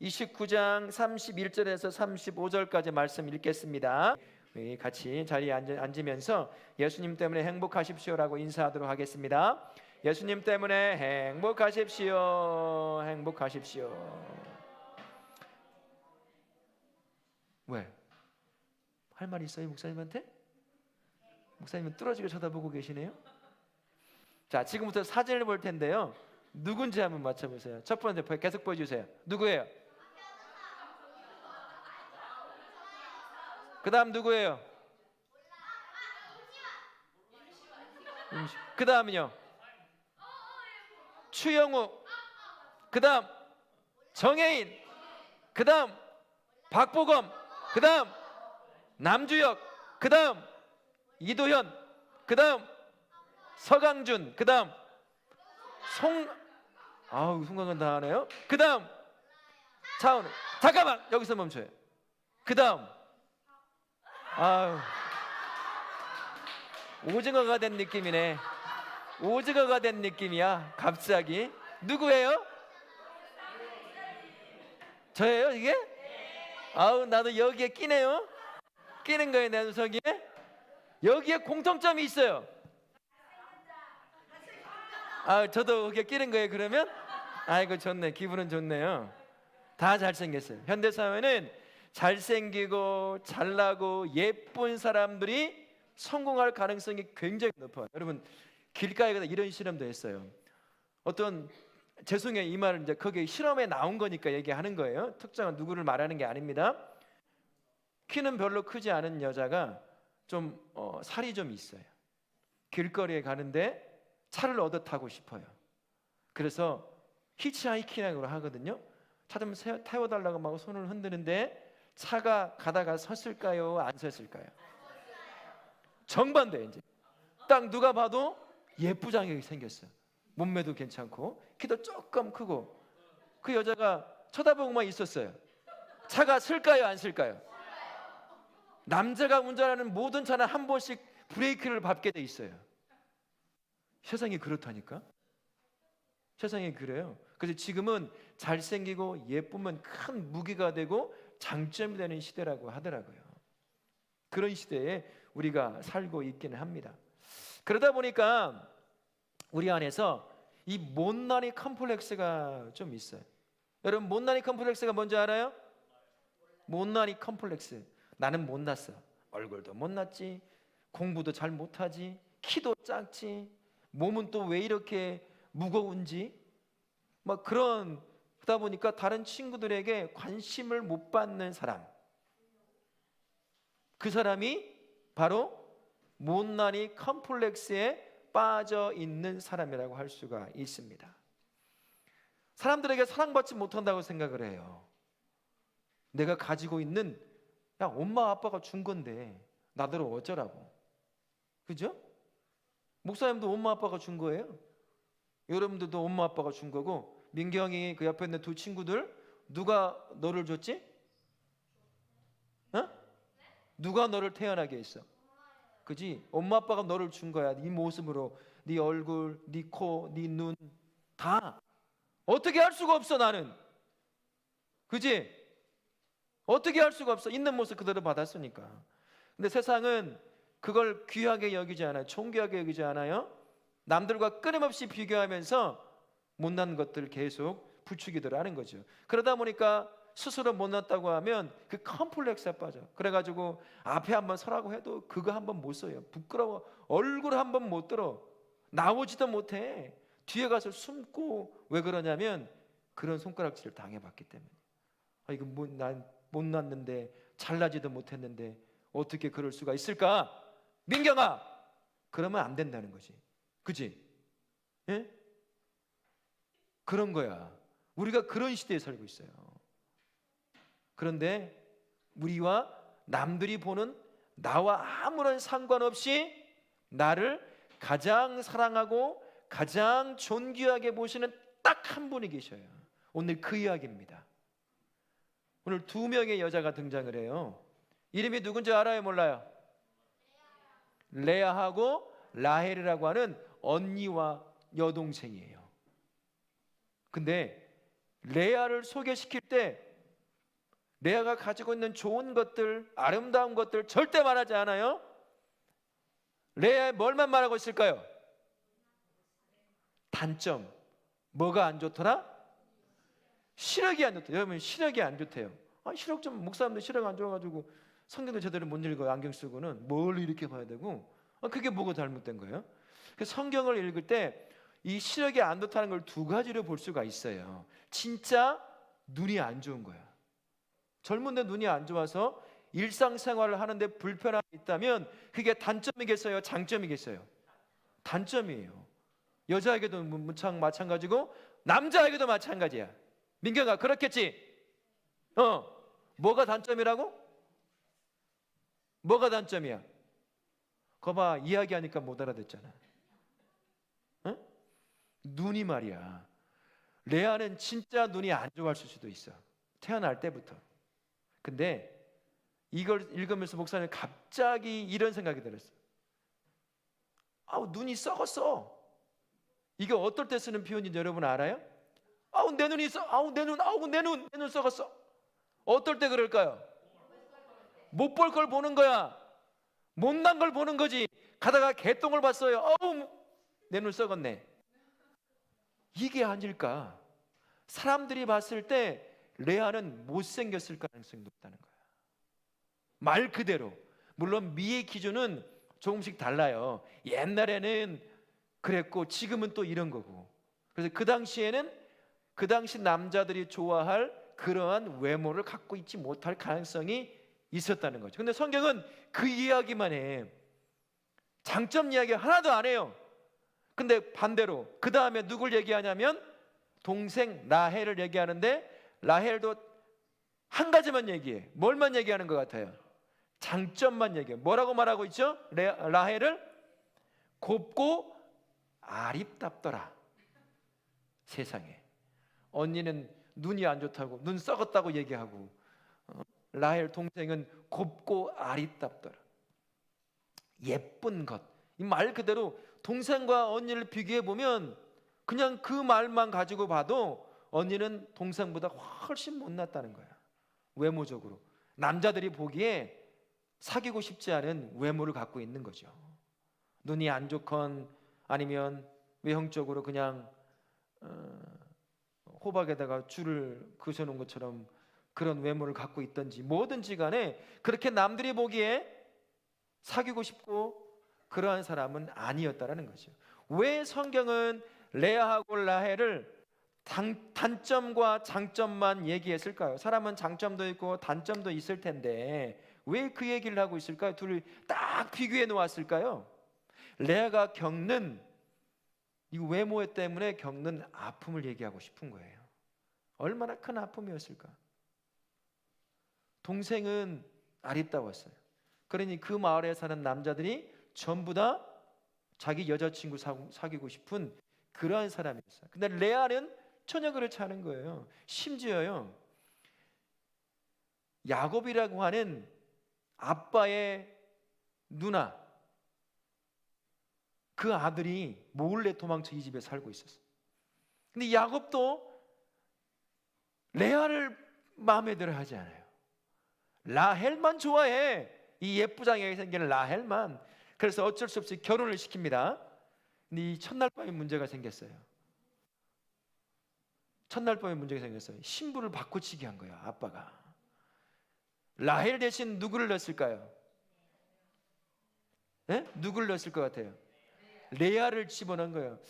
29장 31절에서 35절까지 말씀 읽겠습니다. 같이 자리에 앉으면서 예수님 때문에 행복하십시오라고 인사하도록 하겠습니다. 예수님 때문에 행복하십시오. 행복하십시오. 왜? 할 말 있어요, 목사님한테? 목사님은 뚫어지게 쳐다보고 계시네요. 자, 지금부터 사진을 볼 텐데요. 누군지 한번 맞춰보세요. 첫 번째 계속 보여주세요. 누구예요? 그 다음 누구예요? 그 다음은요? 추영우. 그 다음 정혜인. 그 다음 박보검. 그 다음 남주혁. 그 다음 이도현. 그 다음 서강준. 그 다음 순간은 다 하네요. 그 다음 차은우. 잠깐만 여기서 멈춰요. 그 다음 오징어가 된 느낌이네. 오징어가 된 느낌이야. 갑자기 누구예요? 저예요 이게? 나도 여기에 끼네요. 끼는 거예요 내 녀석이. 여기에 공통점이 있어요. 저도 여기에 끼는 거예요 그러면? 아이고 좋네. 기분은 좋네요. 다 잘생겼어요. 현대사회는 잘생기고 잘나고 예쁜 사람들이 성공할 가능성이 굉장히 높아요. 여러분 길가에 가서 이런 실험도 했어요. 어떤 죄송해요 이 말은 이제 거기 실험에 나온 거니까 얘기하는 거예요. 특정한 누구를 말하는 게 아닙니다. 키는 별로 크지 않은 여자가 좀 살이 좀 있어요. 길거리에 가는데 차를 얻어 타고 싶어요. 그래서 히치하이킹으로 하거든요. 차 좀 태워달라고 막 손을 흔드는데 차가 가다가 섰을까요? 안 섰을까요? 정반대. 이제 딱 누가 봐도 예쁘장하게 생겼어요. 몸매도 괜찮고 키도 조금 크고 그 여자가 쳐다보고만 있었어요. 차가 쓸까요? 안 쓸까요? 남자가 운전하는 모든 차는 한 번씩 브레이크를 밟게 돼 있어요. 세상이 그렇다니까. 세상이 그래요. 그래서 지금은 잘생기고 예쁘면 큰 무기가 되고 장점이 되는 시대라고 하더라고요. 그런 시대에 우리가 살고 있기는 합니다. 그러다 보니까 우리 안에서 이 못난이 컴플렉스가 좀 있어요. 여러분 못난이 컴플렉스가 뭔지 알아요? 못난이 컴플렉스. 나는 못났어. 얼굴도 못났지, 공부도 잘 못하지, 키도 작지, 몸은 또 왜 이렇게 무거운지 막 그러다 보니까 다른 친구들에게 관심을 못 받는 사람, 그 사람이 바로 못난이 컴플렉스에 빠져 있는 사람이라고 할 수가 있습니다. 사람들에게 사랑받지 못한다고 생각을 해요. 내가 가지고 있는 엄마 아빠가 준 건데 나더러 어쩌라고. 그죠? 목사님도 엄마 아빠가 준 거예요. 여러분들도 엄마 아빠가 준 거고. 민경이 그 옆에 있는 두 친구들 누가 너를 줬지? 누가 너를 태어나게 했어? 그지? 엄마 아빠가 너를 준 거야. 네 모습으로, 네 얼굴, 네 코, 네 눈 다. 어떻게 할 수가 없어 나는. 그지? 어떻게 할 수가 없어. 있는 모습 그대로 받았으니까. 근데 세상은 그걸 귀하게 여기지 않아요. 존귀하게 여기지 않아요. 남들과 끊임없이 비교하면서 못난 것들을 계속 부추기들 하는 거죠. 그러다 보니까 스스로 못났다고 하면 그 컴플렉스에 빠져. 그래가지고 앞에 한번 서라고 해도 그거 한번 못 서요. 부끄러워. 얼굴 한번 못 들어. 나오지도 못해. 뒤에 가서 숨고. 왜 그러냐면 그런 손가락질을 당해봤기 때문에. 이거 난 못났는데 잘나지도 못했는데 어떻게 그럴 수가 있을까? 민경아, 그러면 안 된다는 거지. 그치? 예? 그런 거야. 우리가 그런 시대에 살고 있어요. 그런데 우리와 남들이 보는 나와 아무런 상관없이 나를 가장 사랑하고 가장 존귀하게 보시는 딱 한 분이 계셔요. 오늘 그 이야기입니다. 오늘 두 명의 여자가 등장을 해요. 이름이 누군지 알아요? 몰라요? 레아하고 라헬이라고 하는 언니와 여동생이에요. 근데 레아를 소개시킬 때 레아가 가지고 있는 좋은 것들, 아름다운 것들 절대 말하지 않아요. 레아의 뭘만 말하고 있을까요? 단점. 뭐가 안 좋더라? 시력이 안 좋대요. 여러분, 시력이 안 좋대요. 시력 좀, 목사님들 시력 안 좋아가지고 성경도 제대로 못 읽어요. 안경 쓰고는 뭘 이렇게 봐야 되고. 그게 뭐가 잘못된 거예요? 성경을 읽을 때 이 시력이 안 좋다는 걸 두 가지로 볼 수가 있어요. 진짜 눈이 안 좋은 거야. 젊은데 눈이 안 좋아서 일상생활을 하는데 불편함이 있다면 그게 단점이겠어요? 장점이겠어요? 단점이에요. 여자에게도 마찬가지고 남자에게도 마찬가지야. 민경아, 그렇겠지? 뭐가 단점이라고? 뭐가 단점이야? 거봐, 이야기하니까 못 알아듣잖아. 응? 눈이 말이야. 레아는 진짜 눈이 안 좋았을 수도 있어. 태어날 때부터. 근데 이걸 읽으면서 목사님 갑자기 이런 생각이 들었어. 눈이 썩었어. 이게 어떨 때 쓰는 표현인지 여러분 알아요? 내 눈이 내 눈 썩었어. 어떨 때 그럴까요? 못 볼 걸 보는 거야. 못난 걸 보는 거지. 가다가 개똥을 봤어요. 내 눈 썩었네. 이게 아닐까? 사람들이 봤을 때 레아는 못생겼을 가능성이 높다는 거야. 말 그대로. 물론 미의 기준은 조금씩 달라요. 옛날에는 그랬고 지금은 또 이런 거고. 그래서 그 당시에는 그 당시 남자들이 좋아할 그러한 외모를 갖고 있지 못할 가능성이 있었다는 거죠. 근데 성경은 그 이야기만 해. 장점 이야기 하나도 안 해요. 근데 반대로 그 다음에 누굴 얘기하냐면 동생 라헬을 얘기하는데 라헬도 한 가지만 얘기해. 뭘만 얘기하는 것 같아요? 장점만 얘기해. 뭐라고 말하고 있죠? 라헬을 곱고 아립답더라. 세상에. 언니는 눈이 안 좋다고, 눈 썩었다고 얘기하고, 라헬 동생은 곱고 아립답더라. 예쁜 것. 이 말 그대로 동생과 언니를 비교해 보면 그냥 그 말만 가지고 봐도 언니는 동생보다 훨씬 못났다는 거야. 외모적으로. 남자들이 보기에 사귀고 싶지 않은 외모를 갖고 있는 거죠. 눈이 안 좋건 아니면 외형적으로 그냥 호박에다가 줄을 그어놓은 것처럼 그런 외모를 갖고 있든지 뭐든지 간에 그렇게 남들이 보기에 사귀고 싶고 그러한 사람은 아니었다라는 거죠. 왜 성경은 레아하고 라헬을 단점과 장점만 얘기했을까요? 사람은 장점도 있고 단점도 있을 텐데 왜 그 얘기를 하고 있을까요? 둘을 딱 비교해 놓았을까요? 레아가 겪는 이 외모 때문에 겪는 아픔을 얘기하고 싶은 거예요. 얼마나 큰 아픔이었을까? 동생은 아립다웠어요. 그러니 그 마을에 사는 남자들이 전부 다 자기 여자친구 사귀고 싶은 그러한 사람이었어요. 근데 레아는 전혀 그렇지 않은 거예요. 심지어요, 야곱이라고 하는 아빠의 누나, 그 아들이 몰래 도망쳐 이 집에 살고 있었어요. 근데 야곱도 레아를 마음에 들어 하지 않아요. 라헬만 좋아해. 이 예쁘장하게 생기는 라헬만. 그래서 어쩔 수 없이 결혼을 시킵니다. 근데 이 첫날 밤에 문제가 생겼어요. 첫날 밤에 문제가 생겼어요. 신부를 바꾸치기 한 거야, 아빠가. 라헬 대신 누구를 넣었을까요? 네? 누구를 넣었을 것 같아요? 레아를 집어넣은 거예요.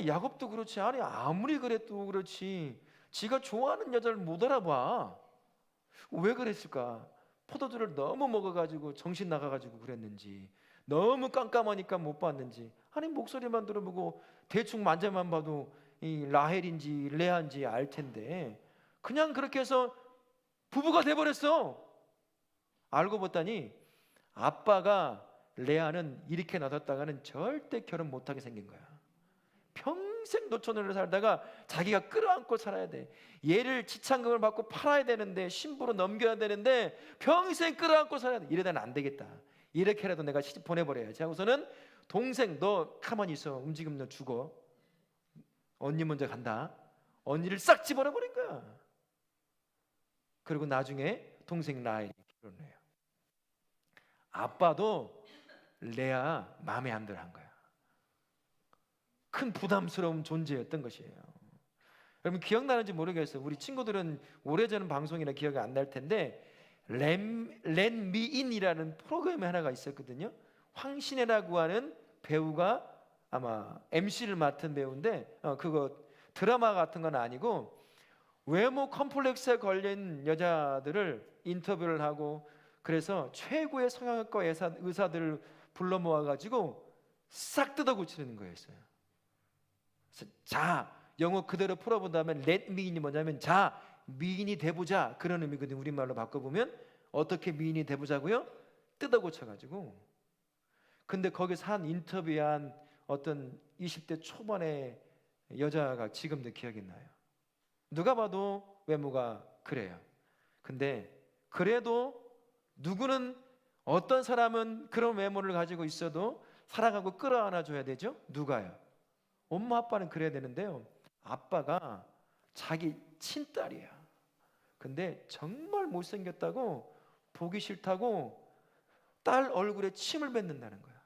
야곱도 그렇지. 아무리 그래도 그렇지, 지가 좋아하는 여자를 못 알아봐. 왜 그랬을까? 포도주를 너무 먹어가지고 정신 나가가지고 그랬는지, 너무 깜깜하니까 못 봤는지, 목소리만 들어보고 대충 만져만 봐도 이 라헬인지 레아인지 알 텐데 그냥 그렇게 해서 부부가 돼버렸어. 알고 봤더니 아빠가 레아는 이렇게 놔뒀다가는 절대 결혼 못하게 생긴 거야. 평생 노처녀로 살다가 자기가 끌어안고 살아야 돼. 얘를 지참금을 받고 팔아야 되는데, 신부로 넘겨야 되는데 평생 끌어안고 살아야 돼. 이러다는 안 되겠다. 이렇게라도 내가 시집 보내버려야지 하고서는 동생, 너 가만히 있어. 움직이면 너 죽어. 언니 먼저 간다. 언니를 싹 집어넣어버린 거야. 그리고 나중에 동생 라헬이 결혼을 해요. 아빠도 레아 마음에 안 들어 한 거야. 큰 부담스러운 존재였던 것이에요. 여러분 기억나는지 모르겠어요. 우리 친구들은 오래전 방송이나 기억이 안 날 텐데 렌미인이라는 프로그램이 하나가 있었거든요. 황신혜라고 하는 배우가 아마 MC를 맡은 배우인데 그거 드라마 같은 건 아니고 외모 컴플렉스에 걸린 여자들을 인터뷰를 하고 그래서 최고의 성형외과 의사들을 불러 모아가지고 싹 뜯어 고치는 거였어요. 자, 영어 그대로 풀어본다면 let 미인이 뭐냐면 자, 미인이 돼보자 그런 의미거든요. 우리말로 바꿔보면 어떻게 미인이 돼보자고요? 뜯어 고쳐가지고. 근데 거기서 한 인터뷰한 어떤 20대 초반의 여자가 지금도 기억이 나요. 누가 봐도 외모가 그래요. 근데 그래도 누구는 어떤 사람은 그런 외모를 가지고 있어도 사랑하고 끌어안아 줘야 되죠? 누가요? 엄마 아빠는 그래야 되는데요. 아빠가 자기 친딸이야. 근데 정말 못생겼다고 보기 싫다고 딸 얼굴에 침을 뱉는다는 거야.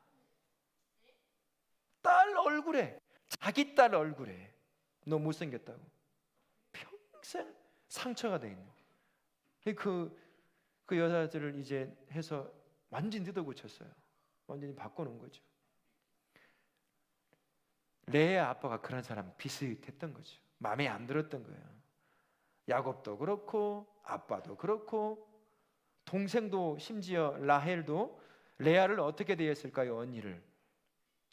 딸 얼굴에, 자기 딸 얼굴에 너 못생겼다고 평생 상처가 돼 있는 그 여자들을 이제 해서 완전히 뜯어 고쳤어요. 완전히 바꿔놓은 거죠. 레의 아빠가 그런 사람 비슷했던 거죠. 마음에 안 들었던 거예요. 야곱도 그렇고 아빠도 그렇고 동생도 심지어 라헬도 레아를 어떻게 대했을까요? 언니를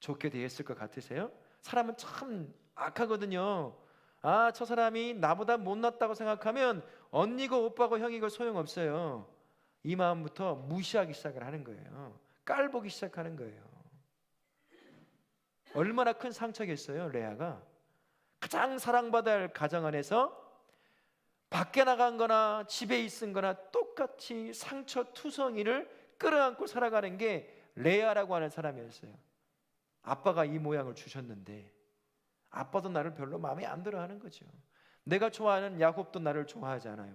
좋게 대했을 것 같으세요? 사람은 참 악하거든요. 아, 저 사람이 나보다 못났다고 생각하면 언니고 오빠고 형이고 소용없어요. 이 마음부터 무시하기 시작을 하는 거예요. 깔보기 시작하는 거예요. 얼마나 큰 상처겠어요. 레아가 가장 사랑받아야 할 가정 안에서 밖에 나간 거나 집에 있은 거나 똑같이 상처 투성이를 끌어안고 살아가는 게 레아라고 하는 사람이었어요. 아빠가 이 모양을 주셨는데 아빠도 나를 별로 마음에 안 들어 하는 거죠. 내가 좋아하는 야곱도 나를 좋아하지 않아요.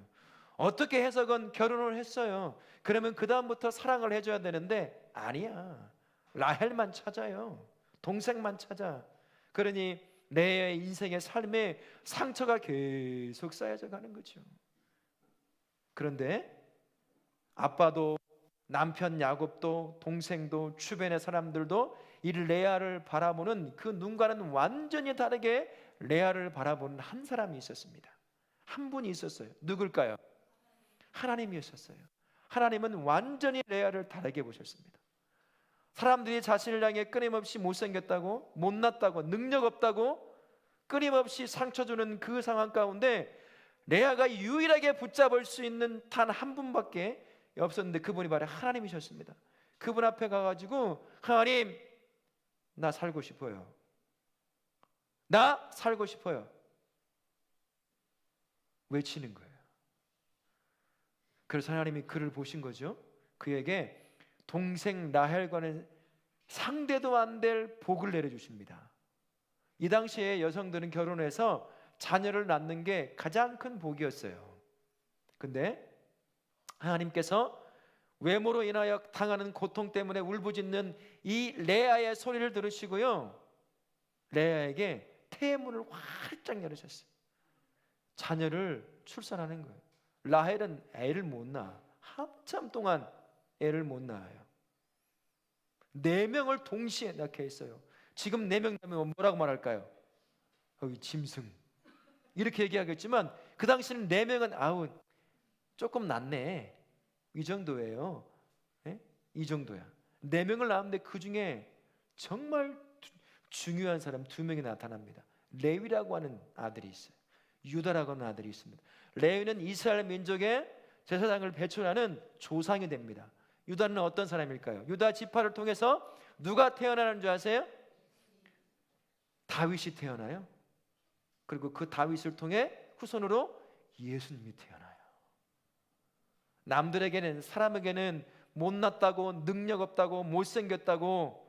어떻게 해석은 결혼을 했어요. 그러면 그 다음부터 사랑을 해줘야 되는데 아니야. 라헬만 찾아요. 동생만 찾아. 그러니 내 인생의 삶에 상처가 계속 쌓여져 가는 거죠. 그런데 아빠도 남편 야곱도 동생도 주변의 사람들도 이 레아를 바라보는 그 눈과는 완전히 다르게 레아를 바라보는 한 사람이 있었습니다. 한 분이 있었어요. 누굴까요? 하나님이었어요. 하나님은 완전히 레아를 다르게 보셨습니다. 사람들이 자신을 향해 끊임없이 못생겼다고, 못났다고, 능력 없다고 끊임없이 상처 주는 그 상황 가운데 레아가 유일하게 붙잡을 수 있는 단 한 분밖에 없었는데 그분이 바로 하나님이셨습니다. 그분 앞에 가가지고 하나님, 나 살고 싶어요. 나 살고 싶어요. 외치는 거예요. 그래서 하나님이 그를 보신 거죠. 그에게 동생 라헬과는 상대도 안 될 복을 내려주십니다. 이 당시에 여성들은 결혼해서 자녀를 낳는 게 가장 큰 복이었어요. 근데 하나님께서 외모로 인하여 당하는 고통 때문에 울부짖는 이 레아의 소리를 들으시고요, 레아에게 태문을 활짝 열으셨어요. 자녀를 출산하는 거예요. 라헬은 애를 못 낳아. 한참 동안 애를 못 낳아요. 4명을 동시에 낳게 했어요. 지금 4명 낳으면 뭐라고 말할까요? 짐승 이렇게 얘기하겠지만 그 당시는 4명은 아우 조금 낫네 이 정도예요. 네? 이 정도야. 4명을 낳았는데 그 중에 정말 중요한 사람 2명이 나타납니다. 레위라고 하는 아들이 있어요. 유다라고 하는 아들이 있습니다. 레위는 이스라엘 민족의 제사장을 배출하는 조상이 됩니다. 유다는 어떤 사람일까요? 유다 지파를 통해서 누가 태어나는 줄 아세요? 다윗이 태어나요. 그리고 그 다윗을 통해 후손으로 예수님이 태어나요. 남들에게는, 사람에게는 못났다고, 능력 없다고, 못생겼다고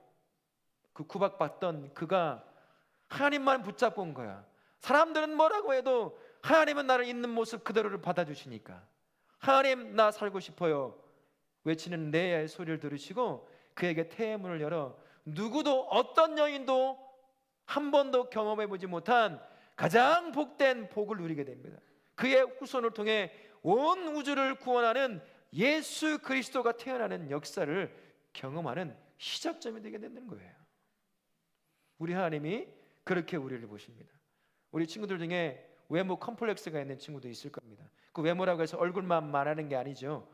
그 구박받던 그가 하나님만 붙잡고 온 거야. 사람들은 뭐라고 해도 하나님은 나를 있는 모습 그대로를 받아주시니까, 하나님 나 살고 싶어요 외치는 레아의 소리를 들으시고 그에게 태문을 열어 누구도 어떤 여인도 한 번도 경험해보지 못한 가장 복된 복을 누리게 됩니다. 그의 후손을 통해 온 우주를 구원하는 예수 그리스도가 태어나는 역사를 경험하는 시작점이 되게 되는 거예요. 우리 하나님이 그렇게 우리를 보십니다. 우리 친구들 중에 외모 컴플렉스가 있는 친구도 있을 겁니다. 그 외모라고 해서 얼굴만 말하는 게 아니죠.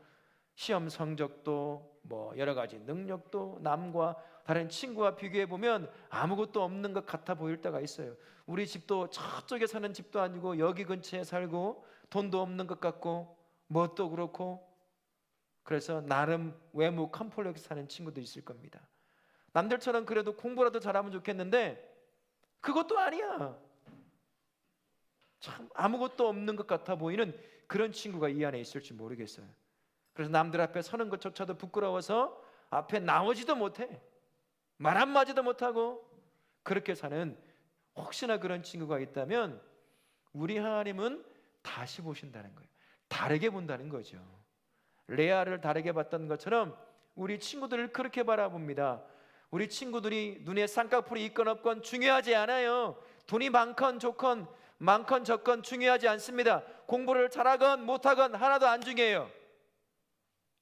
시험 성적도 뭐 여러 가지 능력도 남과 다른 친구와 비교해 보면 아무것도 없는 것 같아 보일 때가 있어요. 우리 집도 저쪽에 사는 집도 아니고 여기 근처에 살고 돈도 없는 것 같고 뭣도 그렇고, 그래서 나름 외모 컴플렉스 하는 친구도 있을 겁니다. 남들처럼 그래도 공부라도 잘하면 좋겠는데 그것도 아니야. 참 아무것도 없는 것 같아 보이는 그런 친구가 이 안에 있을지 모르겠어요. 그래서 남들 앞에 서는 것조차도 부끄러워서 앞에 나오지도 못해. 말 한마디도 못하고 그렇게 사는 혹시나 그런 친구가 있다면 우리 하나님은 다시 보신다는 거예요. 다르게 본다는 거죠. 레아를 다르게 봤던 것처럼 우리 친구들을 그렇게 바라봅니다. 우리 친구들이 눈에 쌍꺼풀이 있건 없건 중요하지 않아요. 돈이 많건 좋건 많건 적건 중요하지 않습니다. 공부를 잘하건 못하건 하나도 안 중요해요.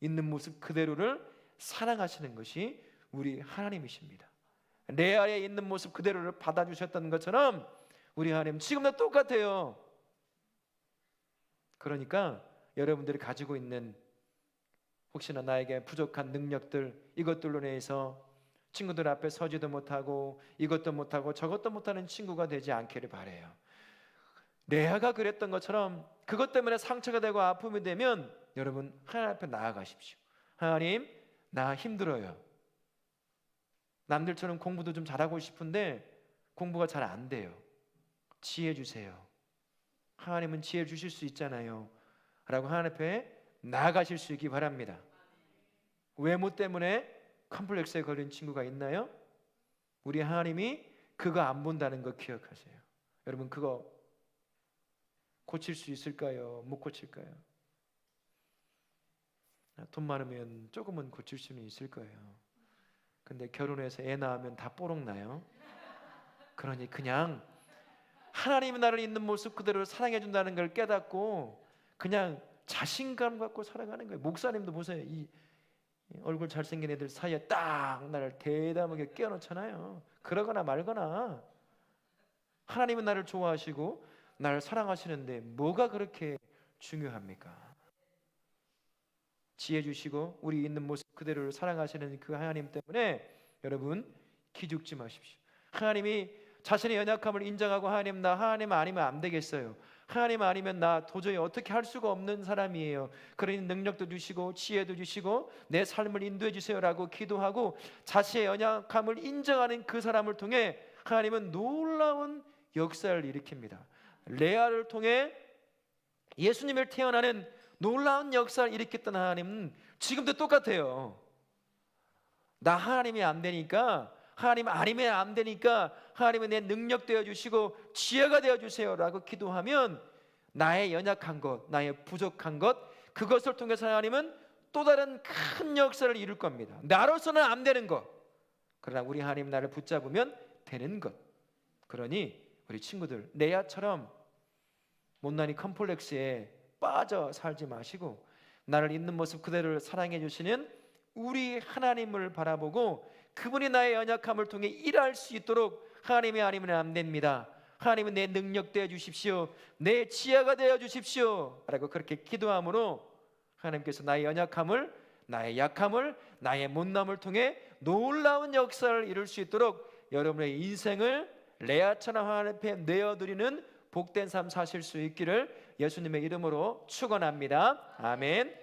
있는 모습 그대로를 사랑하시는 것이 우리 하나님이십니다. 레아에 있는 모습 그대로를 받아주셨던 것처럼 우리 하나님 지금도 똑같아요. 그러니까 여러분들이 가지고 있는 혹시나 나에게 부족한 능력들, 이것들로 인해서 친구들 앞에 서지도 못하고 이것도 못하고 저것도 못하는 친구가 되지 않기를 바라요. 레아가 그랬던 것처럼 그것 때문에 상처가 되고 아픔이 되면 여러분 하나님 앞에 나아가십시오. 하나님, 나 힘들어요. 남들처럼 공부도 좀 잘하고 싶은데 공부가 잘 안 돼요. 지혜 주세요. 하나님은 지혜 주실 수 있잖아요 라고 하나님 앞에 나아가실 수 있기 바랍니다. 외모 때문에 컴플렉스에 걸린 친구가 있나요? 우리 하나님이 그거 안 본다는 거 기억하세요. 여러분 그거 고칠 수 있을까요? 못 고칠까요? 돈 많으면 조금은 고칠 수는 있을 거예요. 근데 결혼해서 애 낳으면 다 뽀록나요. 그러니 그냥 하나님이 나를 있는 모습 그대로 사랑해 준다는 걸 깨닫고 그냥 자신감 갖고 살아가는 거예요. 목사님도 보세요. 이 얼굴 잘생긴 애들 사이에 딱 나를 대담하게 끼워놓잖아요. 그러거나 말거나. 하나님은 나를 좋아하시고 나를 사랑하시는데 뭐가 그렇게 중요합니까? 지혜 주시고 우리 있는 모습 그대로를 사랑하시는 그 하나님 때문에 여러분 기죽지 마십시오. 하나님이 자신의 연약함을 인정하고 하나님 나 하나님 아니면 안 되겠어요. 하나님 아니면 나 도저히 어떻게 할 수가 없는 사람이에요. 그러니 능력도 주시고 지혜도 주시고 내 삶을 인도해 주세요라고 기도하고 자신의 연약함을 인정하는 그 사람을 통해 하나님은 놀라운 역사를 일으킵니다. 레아를 통해 예수님을 태어나는 놀라운 역사를 일으켰던 하나님은 지금도 똑같아요. 나 하나님이 안 되니까 하나님 아니면 안 되니까 하나님은 내 능력 되어주시고 지혜가 되어주세요라고 기도하면 나의 연약한 것, 나의 부족한 것, 그것을 통해서 하나님은 또 다른 큰 역사를 이룰 겁니다. 나로서는 안 되는 것, 그러나 우리 하나님 나를 붙잡으면 되는 것. 그러니 우리 친구들 레아처럼 못난이 컴플렉스에 빠져 살지 마시고 나를 있는 모습 그대로를 사랑해 주시는 우리 하나님을 바라보고 그분이 나의 연약함을 통해 일할 수 있도록 하나님이 아니면 안 됩니다. 하나님은 내 능력 되어 주십시오. 내 지혜가 되어 주십시오 라고 그렇게 기도함으로 하나님께서 나의 연약함을, 나의 약함을, 나의 못남을 통해 놀라운 역사를 이룰 수 있도록 여러분의 인생을 레아처럼 하나님 앞에 내어드리는 복된 삶 사실 수 있기를 예수님의 이름으로 축원합니다. 아멘.